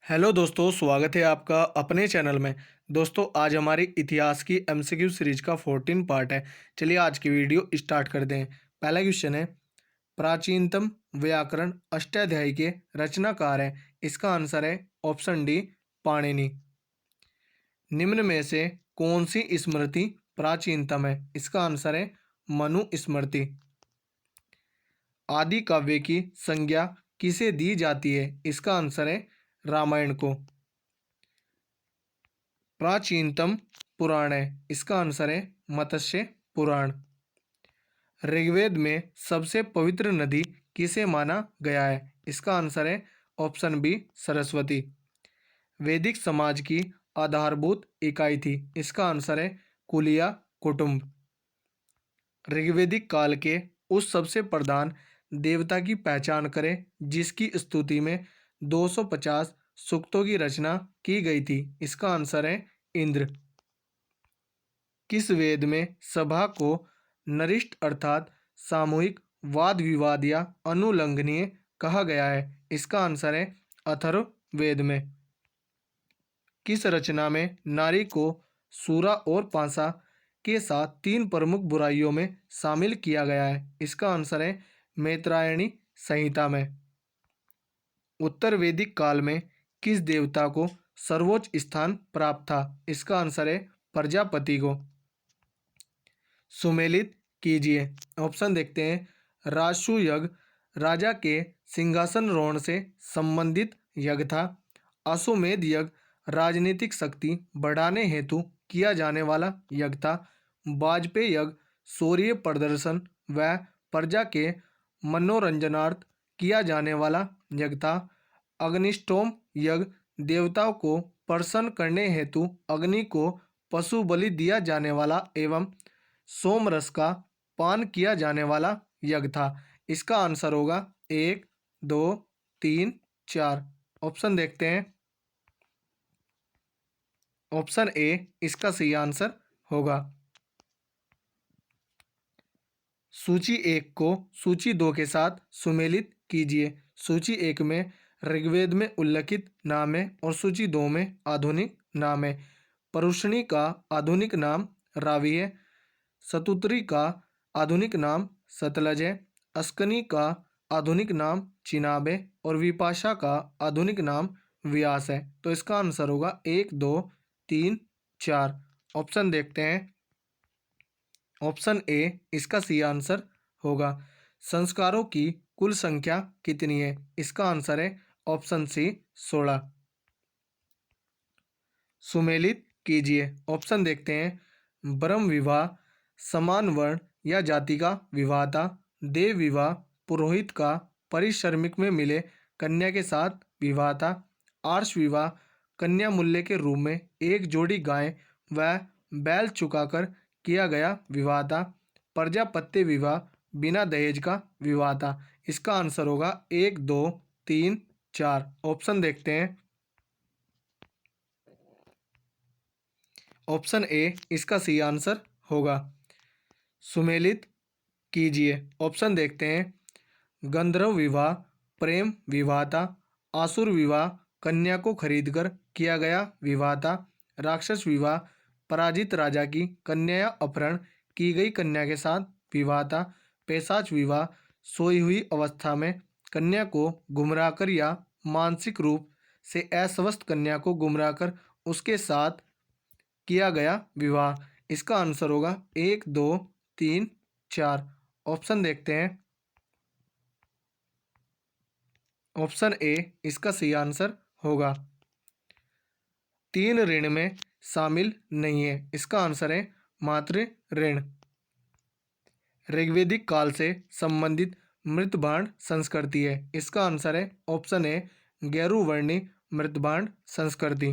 Hello दोस्तों, स्वागत है आपका अपने चैनल में। दोस्तों, आज हमारी इतिहास की एमसीक्यू सीरीज का 14 पार्ट है। चलिए आज की वीडियो स्टार्ट कर दें। पहला क्वेश्चन है, प्राचीनतम व्याकरण अष्टाध्यायी के रचनाकार हैं। इसका आंसर है ऑप्शन डी, पाणिनि। निम्न में से कौन सी स्मृति प्राचीनतम है? इसका आंसर है मनु स्मृति। आदि काव्य की संज्ञा किसे दी जाती है? इसका आंसर है रामायण को। प्राचीनतम पुराण है, इसका आंसर है मत्स्य पुराण। ऋग्वेद में सबसे पवित्र नदी किसे माना गया है? इसका आंसर है ऑप्शन बी, सरस्वती। वैदिक समाज की आधारभूत इकाई थी। इसका आंसर है कुलीय कुटुंब। ऋग्वेदिक काल के उस सबसे प्रधान देवता की पहचान करें जिसकी स्तुति में 250 सूक्तों की रचना की गई थी। इसका आंसर है इंद्र। किस वेद में सभा को नरिष्ट अर्थात सामूहिक वाद विवाद या अनुलंघनीय कहा गया है? इसका आंसर है अथर्ववेद में। किस रचना में नारी को सूरा और पासा के साथ तीन प्रमुख बुराइयों में शामिल किया गया है? इसका आंसर है मैत्रायणी संहिता में। उत्तर वैदिक काल में किस देवता को सर्वोच्च स्थान प्राप्त था? इसका आंसर है प्रजापति को। सुमेलित कीजिए। ऑप्शन देखते हैं। राजसु यज्ञ राजा के सिंहासनरोहण से संबंधित यज्ञ था। अश्वमेध यज्ञ राजनीतिक शक्ति बढ़ाने हेतु किया जाने वाला यज्ञ था। वाजपेयी यज्ञ शौर्य प्रदर्शन व प्रजा के मनोरंजनार्थ किया जाने वाला यज्ञ था। अग्निष्टोम यज्ञ देवताओं को प्रसन्न करने हेतु अग्नि को पशु बलि दिया जाने वाला एवं सोम रस का पान किया जाने वाला यज्ञ था। इसका आंसर होगा 1, 2, 3, 4। ऑप्शन देखते हैं। ऑप्शन ए इसका सही आंसर होगा। सूची 1 को सूची 2 के साथ सुमेलित कीजिए। सूची 1 में ऋग्वेद में उल्लिखित नाम है और सूची 2 में आधुनिक नाम है। परुष्णी का आधुनिक नाम रावी है। सतुत्री का आधुनिक नाम सतलज है। अस्कनी का आधुनिक नाम चिनाब है और विपाशा का आधुनिक नाम व्यास है। तो इसका आंसर होगा 1, 2, 3, 4। ऑप्शन देखते हैं। ऑप्शन ए इसका सी आंसर होगा। संस्कारों की कुल संख्या कितनी है? इसका आंसर है ऑप्शन सी, 16। सुमेलित कीजिए। ऑप्शन देखते हैं। ब्रह्म विवाह समान वर्ण या जाति का विवाह था। देव विवाह पुरोहित का परिश्रमिक में मिले कन्या के साथ विवाह था। आर्ष विवाह कन्या मूल्य के रूप में एक जोड़ी गाय व बैल चुकाकर किया गया विवाह था। प्रजापत्य विवाह बिना दहेज का विवाह था। इसका आंसर होगा 1, 2, 3, 4। ऑप्शन देखते हैं। ऑप्शन ए इसका सही आंसर होगा। सुमेलित कीजिए। ऑप्शन देखते हैं। गंधर्व विवाह प्रेम विवाह था। आसुर विवाह कन्या को खरीदकर किया गया विवाह था। राक्षस विवाह पराजित राजा की कन्या या अपहरण की गई कन्या के साथ विवाह था। पैशाच विवाह सोई हुई अवस्था में कन्या को गुमराह कर या मानसिक रूप से अस्वस्थ कन्या को गुमराह कर उसके साथ किया गया विवाह। इसका आंसर होगा 1, 2, 3, 4। ऑप्शन देखते हैं। ऑप्शन ए इसका सही आंसर होगा। तीन ऋण में शामिल नहीं है। इसका आंसर है मातृ ऋण। ऋग्वेदिक काल से संबंधित मृतभांड संस्कृति है। इसका आंसर है ऑप्शन ए, गैरुवर्णी मृतभांड संस्कृति।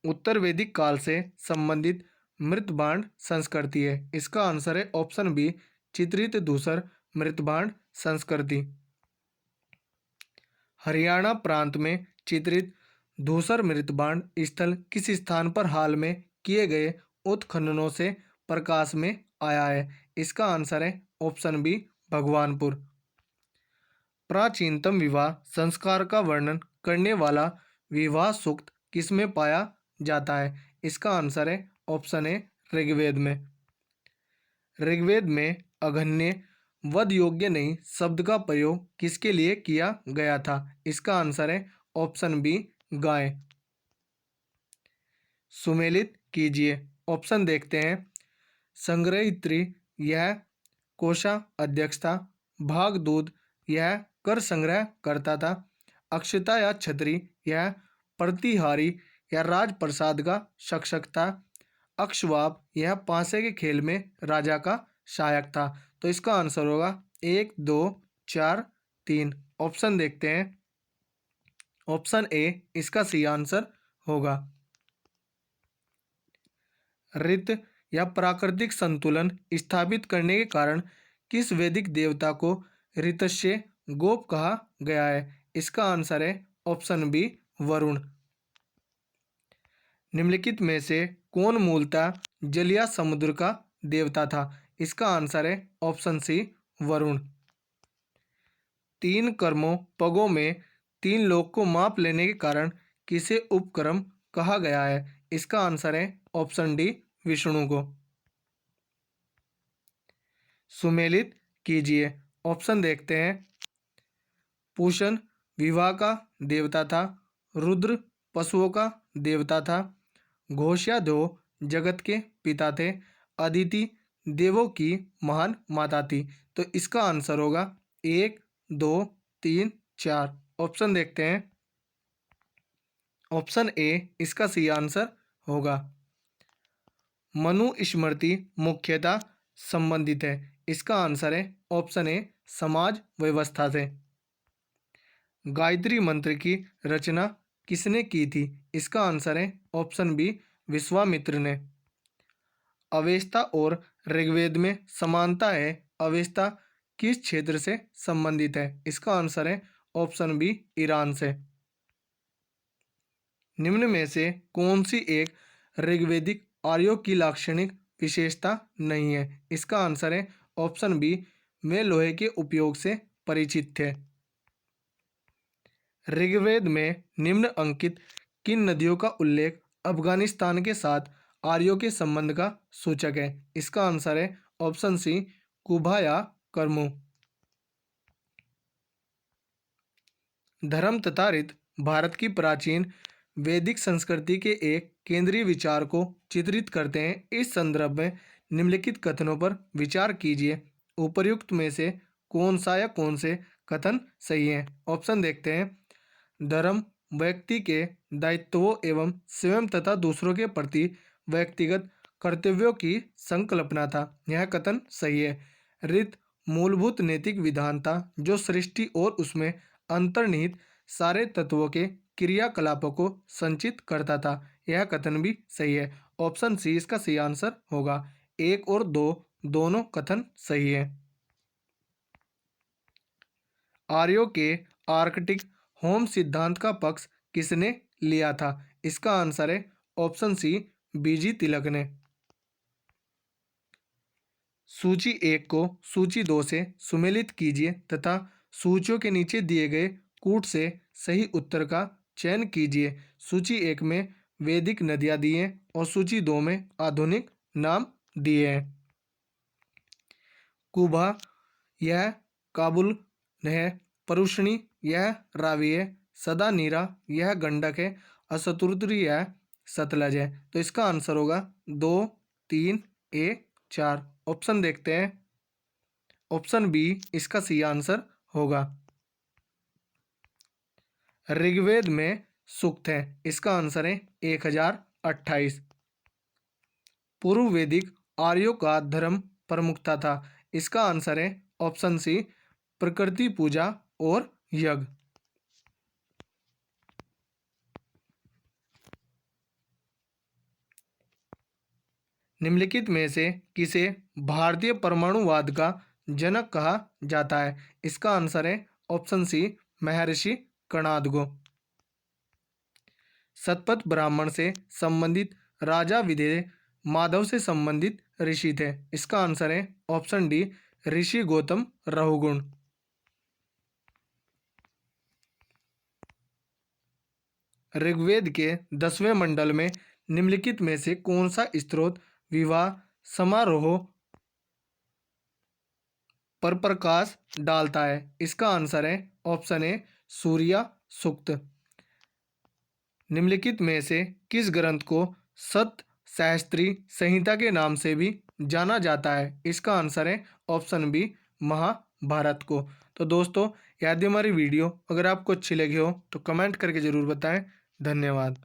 उत्तर वैदिक काल से संबंधित मृतभांड संस्कृति है। इसका आंसर है ऑप्शन बी, चित्रित धूसर मृतभांड संस्कृति। हरियाणा प्रांत में चित्रित धूसर मृतभांड स्थल किस स्थान पर हाल में किए गए उत्खननों से प्रकाश में आया है? इसका आंसर है ऑप्शन बी, भगवानपुर। प्राचीनतम विवाह संस्कार का वर्णन करने वाला विवाह सूक्त किसमें पाया जाता है? इसका आंसर है ऑप्शन ए ऋग्वेद में। ऋग्वेद में अघन्य वध योग्य नहीं शब्द का प्रयोग किसके लिए किया गया था? इसका आंसर है ऑप्शन बी गाय। सुमेलित कीजिए। ऑप्शन देखते हैं। संग्रहित्री यह कोषा अध्यक्ष था। भागदूत यह कर संग्रह करता था। अक्षता या छतरी यह प्रतिहारी या राजप्रसाद का शिक्षक था। अक्षवाप यह पासे के खेल में राजा का सहायक था। तो इसका आंसर होगा 1 2 4 3। ऑप्शन देखते हैं। ऑप्शन ए इसका सही आंसर होगा। ऋत या प्राकृतिक संतुलन स्थापित करने के कारण किस वैदिक देवता को ऋतस्य गोप कहा गया है? इसका आंसर है ऑप्शन बी वरुण। निम्नलिखित में से कौन मूलतः जल या समुद्र का देवता था? इसका आंसर है ऑप्शन सी वरुण। 3 कर्मों पगों में 3 लोक को माप लेने के कारण किसे उपक्रम कहा गया है? इसका आंसर है ऑप्शन डी विष्णु को। सुमेलित कीजिए। ऑप्शन देखते हैं। पूषण विवाह का देवता था। रुद्र पशुओं का देवता था। घोष्याधो जगत के पिता थे। अदिति देवों की महान माता थी। तो इसका आंसर होगा 1 2 3 4। ऑप्शन देखते हैं। ऑप्शन ए इसका सही आंसर होगा। मनुस्मृति मुख्यतः संबंधित है। इसका आंसर है ऑप्शन ए समाज व्यवस्था से। गायत्री मंत्र की रचना किसने की थी? इसका आंसर है ऑप्शन बी विश्वामित्र ने। अवेस्ता और ऋग्वेद में समानता है। अवेस्ता किस क्षेत्र से संबंधित है? इसका आंसर है ऑप्शन बी ईरान से। निम्न में से कौन सी एक ऋग्वेदिक आर्यों की लाक्षणिक विशेषता नहीं है? इसका आंसर है ऑप्शन बी वे लोहे के उपयोग से परिचित थे। ऋग्वेद में निम्न अंकित किन नदियों का उल्लेख अफगानिस्तान के साथ आर्यों के संबंध का सूचक है? इसका आंसर है ऑप्शन सी कुभा या कर्मु। धर्म तथा रीत भारत की प्राचीन वैदिक संस्कृति के एक केंद्रीय विचार को चित्रित करते हैं। इस संदर्भ में निम्नलिखित कथनों पर विचार कीजिए। उपर्युक्त में से कौन सा या कौन से कथन सही हैं? ऑप्शन देखते हैं। धर्म व्यक्ति के दायित्वों एवं स्वयं तथा दूसरों के प्रति व्यक्तिगत कर्तव्यों की संकल्पना था। यह कथन सही है। रीत मूलभूत नैतिक विधान था जो सृष्टि और उसमें अंतर्निहित सारे तत्वों के क्रियाकलापों को संचित करता था। यह कथन भी सही है। ऑप्शन सी इसका सही आंसर होगा। 1 और 2 दोनों कथन सही है। आर्यों के आर्कटिक होम सिद्धांत का पक्ष किसने लिया था? इसका आंसर है ऑप्शन सी बीजी तिलक ने। सूची 1 को सूची 2 से सुमेलित कीजिए तथा सूचियों के नीचे दिए गए कूट से सही उत्तर का चयन कीजिए। सूची 1 में वैदिक नदियां दी हैं और सूची 2 में आधुनिक नाम दिए हैं। कुभा यह काबुल है। परुष्णी यह रावी है। सदा नीरा यह गंडक है। असतुर्त्री यह सतलज है। तो इसका आंसर होगा 2 3 1 4। ऑप्शन देखते हैं। ऑप्शन बी इसका सही आंसर होगा। ऋग्वेद में सूक्त है। इसका आंसर है 1028। पूर्व वैदिक आर्यों का धर्म प्रमुखता था। इसका आंसर है ऑप्शन सी प्रकृति पूजा और यज्ञ। निम्नलिखित में से किसे भारतीय परमाणुवाद का जनक कहा जाता है? इसका आंसर है ऑप्शन सी महर्षि कणाद को। शतपथ ब्राह्मण से संबंधित राजा विदेह माधव से संबंधित ऋषि थे। इसका आंसर है ऑप्शन डी ऋषि गौतम रहुगुण। ऋग्वेद के 10वें मंडल में निम्नलिखित में से कौन सा स्त्रोत विवाह समारोह पर प्रकाश डालता है? इसका आंसर है ऑप्शन ए सूर्या सूक्त। निम्नलिखित में से किस ग्रंथ को सत सहस्त्री संहिता के नाम से भी जाना जाता है? इसका आंसर है ऑप्शन बी महाभारत को। तो दोस्तों, यदि हमारी वीडियो अगर आपको अच्छी लगी हो तो कमेंट करके जरूर बताएं। धन्यवाद।